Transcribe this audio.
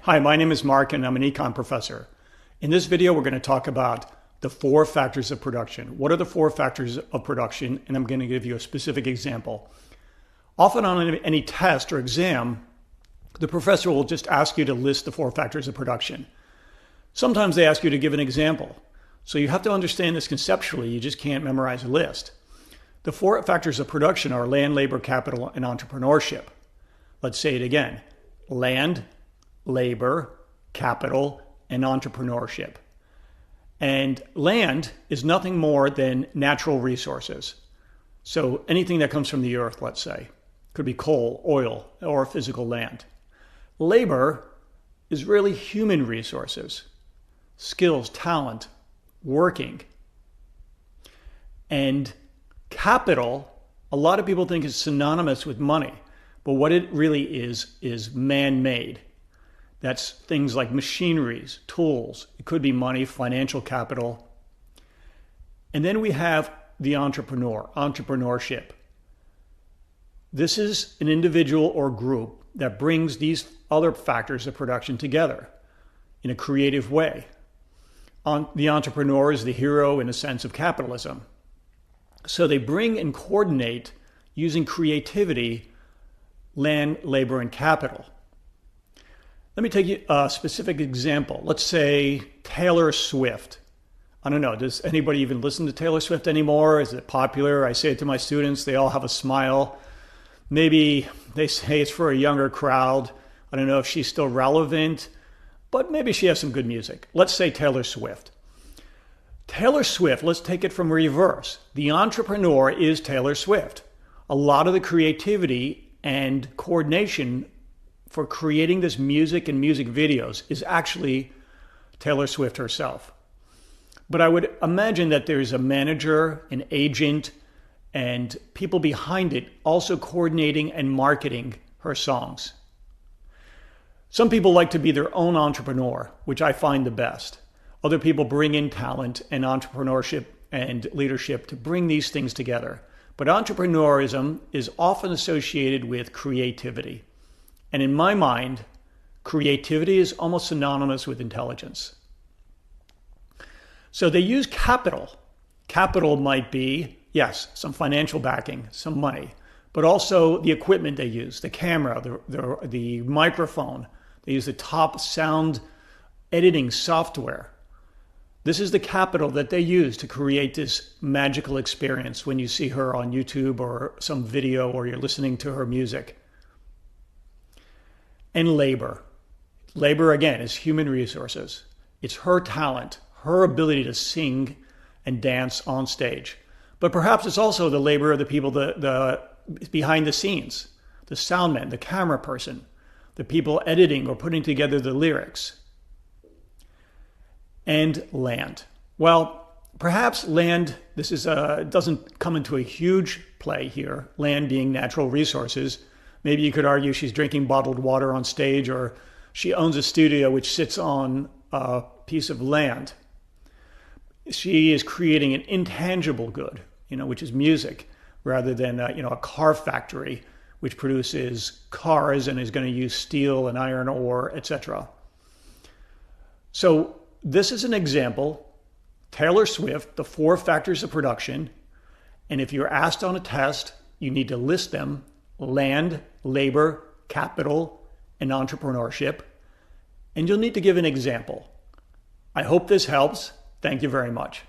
Hi, my name is Mark and I'm an econ professor. In this video, we're going to talk about the 4 factors of production. What are the 4 factors of production? And I'm going to give you a specific example. Often on any test or exam, the professor will just ask you to list the 4 factors of production. Sometimes they ask you to give an example. So you have to understand this conceptually. You just can't memorize a list. The 4 factors of production are land, labor, capital, and entrepreneurship. Let's say it again. Land, labor, capital, and entrepreneurship. And land is nothing more than natural resources. So anything that comes from the earth, let's say, could be coal, oil, or physical land. Labor is really human resources, skills, talent, working. And capital, a lot of people think is synonymous with money, but what it really is man-made. That's things like machineries, tools. It could be money, financial capital. And then we have the entrepreneurship. This is an individual or group that brings these other factors of production together in a creative way. The entrepreneur is the hero in a sense of capitalism. So they bring and coordinate using creativity, land, labor, and capital. Let me take you a specific example. Let's say Taylor Swift. I don't know, does anybody even listen to Taylor Swift anymore? Is it popular? I say it to my students, they all have a smile. Maybe they say it's for a younger crowd. I don't know if she's still relevant, but maybe she has some good music. Let's say Taylor Swift. Taylor Swift, let's take it from reverse. The entrepreneur is Taylor Swift. A lot of the creativity and coordination for creating this music and music videos is actually Taylor Swift herself. But I would imagine that there's a manager, an agent, and people behind it also coordinating and marketing her songs. Some people like to be their own entrepreneur, which I find the best. Other people bring in talent and entrepreneurship and leadership to bring these things together. But entrepreneurism is often associated with creativity. And in my mind, creativity is almost synonymous with intelligence. So they use capital. Capital might be, yes, some financial backing, some money, but also the equipment they use, the camera, the microphone. They use the top sound editing software. This is the capital that they use to create this magical experience when you see her on YouTube or some video or you're listening to her music. And labor. Labor, again, is human resources. It's her talent, her ability to sing and dance on stage. But perhaps it's also the labor of the people behind the scenes, the soundman, the camera person, the people editing or putting together the lyrics. And land. Well, perhaps land, this is doesn't come into a huge play here, land being natural resources. Maybe you could argue she's drinking bottled water on stage, or she owns a studio which sits on a piece of land. She is creating an intangible good, which is music, rather than a car factory which produces cars and is going to use steel and iron ore, etc. So this is an example, Taylor Swift, the 4 factors of production. And if you're asked on a test, you need to list them: land, labor, capital, and entrepreneurship. And you'll need to give an example. I hope this helps. Thank you very much.